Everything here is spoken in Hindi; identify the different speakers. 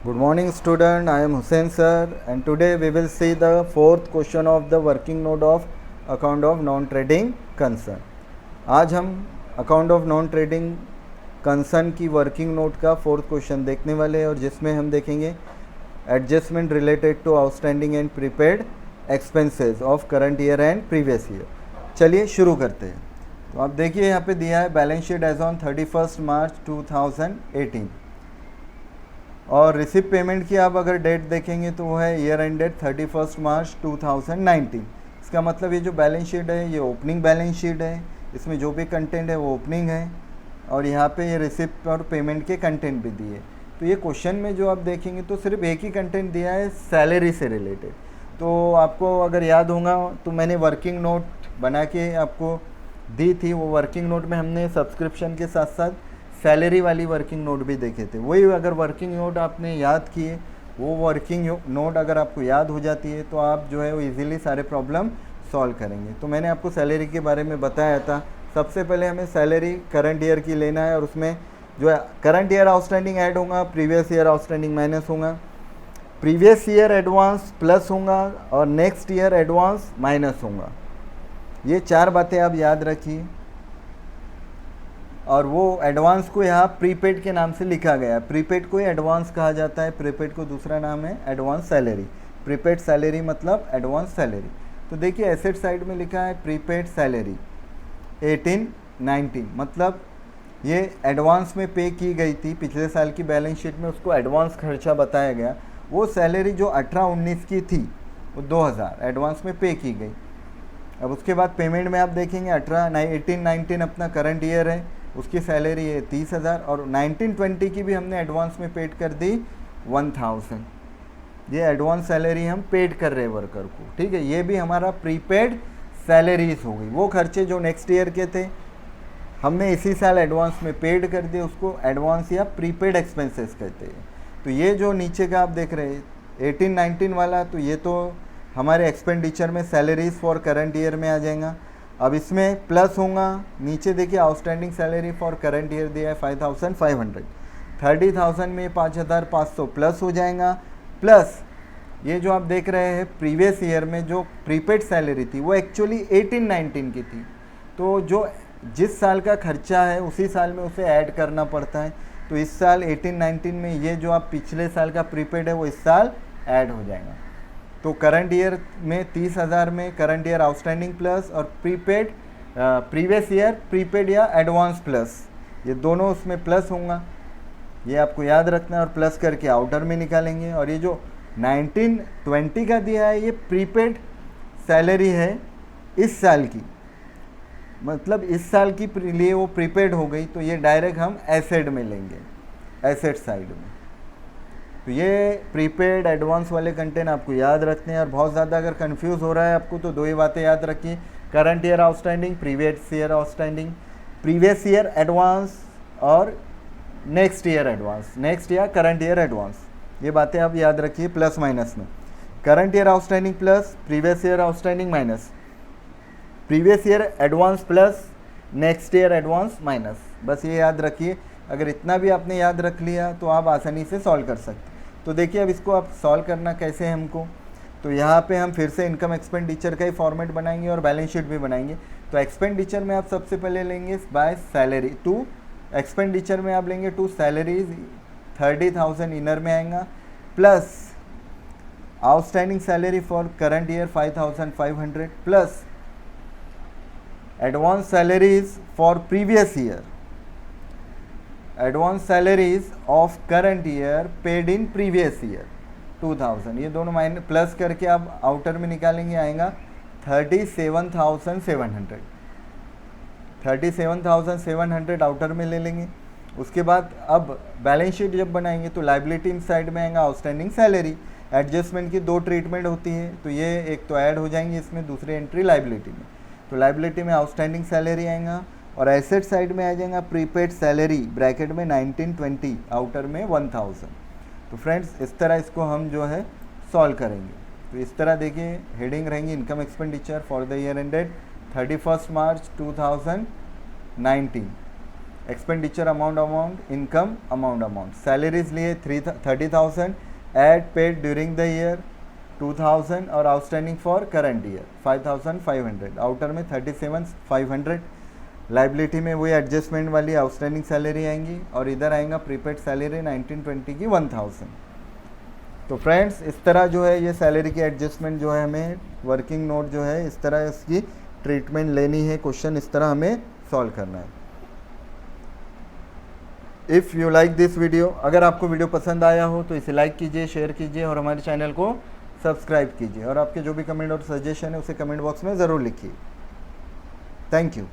Speaker 1: Good morning student, I am Hussain sir and today we will see the fourth question of the working note of account of non-trading concern. आज हम account of non trading concern की वर्किंग नोट का फोर्थ क्वेश्चन देखने वाले हैं और जिसमें हम देखेंगे adjustment related to outstanding and prepaid expenses of current year and previous year. चलिए शुरू करते हैं। तो आप देखिए यहाँ पे दिया है बैलेंस शीट एज ऑन 31 मार्च 2018 और रिसिप्ट पेमेंट की आप अगर डेट देखेंगे तो वो है ईयर एंडेड 31 मार्च 2019। इसका मतलब ये जो बैलेंस शीट है ये ओपनिंग बैलेंस शीट है, इसमें जो भी कंटेंट है वो ओपनिंग है और यहाँ पे ये रिसिप्ट और पेमेंट के कंटेंट भी दिए। तो ये क्वेश्चन में जो आप देखेंगे तो सिर्फ एक ही कंटेंट दिया है सैलरी से रिलेटेड। तो आपको अगर याद होगा तो मैंने वर्किंग नोट बना के आपको दी थी, वो वर्किंग नोट में हमने सब्सक्रिप्शन के साथ साथ सैलरी वाली वर्किंग नोट भी देखे थे। वही अगर वर्किंग नोट आपने याद किए, वो वर्किंग नोट अगर आपको याद हो जाती है तो आप जो है वो इजीली सारे प्रॉब्लम सॉल्व करेंगे। तो मैंने आपको सैलरी के बारे में बताया था। सबसे पहले हमें सैलरी करंट ईयर की लेना है और उसमें जो है करंट ईयर आउटस्टैंडिंग ऐड होगा, प्रीवियस ईयर आउटस्टैंडिंग माइनस होगा, प्रीवियस ईयर एडवांस प्लस होगा और नेक्स्ट ईयर एडवांस माइनस होगा। ये चार बातें आप याद रखिए। और वो एडवांस को यहाँ प्रीपेड के नाम से लिखा गया है। प्रीपेड को ही एडवांस कहा जाता है, प्रीपेड को दूसरा नाम है एडवांस सैलरी। प्रीपेड सैलरी मतलब एडवांस सैलरी। तो देखिए एसेट साइड में लिखा है प्रीपेड सैलरी 18-19, मतलब ये एडवांस में पे की गई थी पिछले साल की बैलेंस शीट में, उसको एडवांस खर्चा बताया गया। वो सैलरी जो 18-19 की थी वो 2000 एडवांस में पे की गई। अब उसके बाद पेमेंट में आप देखेंगे 18-19 अपना करंट ईयर है, उसकी सैलरी है 30,000 और 19-20 की भी हमने एडवांस में पेड कर दी 1000। ये एडवांस सैलरी हम पेड कर रहे हैं वर्कर को, ठीक है। ये भी हमारा प्रीपेड सैलरीज हो गई। वो खर्चे जो नेक्स्ट ईयर के थे हमने इसी साल एडवांस में पेड कर दिए, उसको एडवांस या प्रीपेड एक्सपेंसेस कहते हैं। तो ये जो नीचे का आप देख रहे हैं 18-19 वाला, तो ये तो हमारे एक्सपेंडिचर में सैलरीज फॉर करंट ईयर में आ जाएगा। अब इसमें प्लस होगा, नीचे देखिए outstanding salary for current year दिया है 5500, 30,000 में 5500 प्लस हो जाएगा। प्लस ये जो आप देख रहे हैं प्रीवियस ईयर में जो प्रीपेड सैलरी थी वो एक्चुअली 18-19 की थी। तो जो जिस साल का खर्चा है उसी साल में उसे ऐड करना पड़ता है। तो इस साल 18-19 में ये जो आप पिछले साल का प्रीपेड है वो इस साल ऐड हो जाएगा। तो करंट ईयर में 30,000 में करंट ईयर आउटस्टैंडिंग प्लस और प्रीपेड प्रीवियस ईयर प्रीपेड या एडवांस प्लस, ये दोनों उसमें प्लस होगा। ये आपको याद रखना है और प्लस करके आउटर में निकालेंगे। और ये जो 19-20 का दिया है ये प्रीपेड सैलरी है इस साल की, मतलब इस साल की लिए वो प्रीपेड हो गई, तो ये डायरेक्ट हम एसेट में लेंगे, एसेट साइड में। तो ये प्रीपेड एडवांस वाले कंटेंट आपको याद रखने हैं। और बहुत ज़्यादा अगर कंफ्यूज हो रहा है आपको तो दो ही बातें याद रखिए, current year outstanding, previous year outstanding, previous year advance और नेक्स्ट ईयर एडवांस, नेक्स्ट या करंट ईयर एडवांस। ये बातें आप याद रखिए प्लस माइनस में। Current year outstanding plus, previous year outstanding minus, previous year advance plus, next year advance minus. बस ये याद रखिए। अगर इतना भी आपने याद रख लिया तो आप आसानी से सॉल्व कर सकते। तो देखिए अब इसको आप सॉल्व करना कैसे है हमको। तो यहाँ पे हम फिर से इनकम एक्सपेंडिचर का ही फॉर्मेट बनाएंगे और बैलेंस शीट भी बनाएंगे। तो एक्सपेंडिचर में आप सबसे पहले लेंगे बाय सैलरी टू, एक्सपेंडिचर में आप लेंगे टू सैलरीज 30,000 इनर में आएगा, plus outstanding salary for current year 5500 plus advance salaries for previous year, advance salaries of current year paid in previous year 2000। ये दोनों माइनस प्लस करके आप आउटर में निकालेंगे, आएगा 37,700। 37,700 आउटर में ले लेंगे। उसके बाद अब बैलेंस शीट जब बनाएंगे तो लाइबिलिटी साइड में आएगा आउटस्टैंडिंग सैलरी। एडजस्टमेंट की दो ट्रीटमेंट होती है, तो ये एक तो ऐड हो जाएंगी इसमें, दूसरी एंट्री लाइबिलिटी में। तो लाइबिलिटी में आउटस्टैंडिंग सैलरी आएगा और एसेट साइड में आ जाएगा प्रीपेड सैलरी ब्रैकेट में 19-20, आउटर में 1000। तो फ्रेंड्स इस तरह इसको हम जो है सॉल्व करेंगे। तो इस तरह देखिए हेडिंग रहेंगी income expenditure for the year ended 31 March 2019 expenditure amount, income amount. Salaries लिए 30,000, add paid during the year 2,000 और आउटस्टैंडिंग फॉर करंट ईयर 5,500। आउटर में 37,500। लाइबिलिटी में वही एडजस्टमेंट वाली आउटस्टैंडिंग सैलरी आएंगी और इधर आएगा प्रीपेड सैलरी 1920 की 1,000। तो फ्रेंड्स इस तरह जो है ये सैलरी की एडजस्टमेंट जो है हमें वर्किंग नोट जो है इस तरह इसकी ट्रीटमेंट लेनी है, क्वेश्चन इस तरह हमें सॉल्व करना है। If you like this video, अगर आपको वीडियो पसंद आया हो तो इसे लाइक कीजिए, शेयर कीजिए और हमारे चैनल को सब्सक्राइब कीजिए और आपके जो भी कमेंट और सजेशन है उसे कमेंट बॉक्स में ज़रूर लिखिए। Thank you.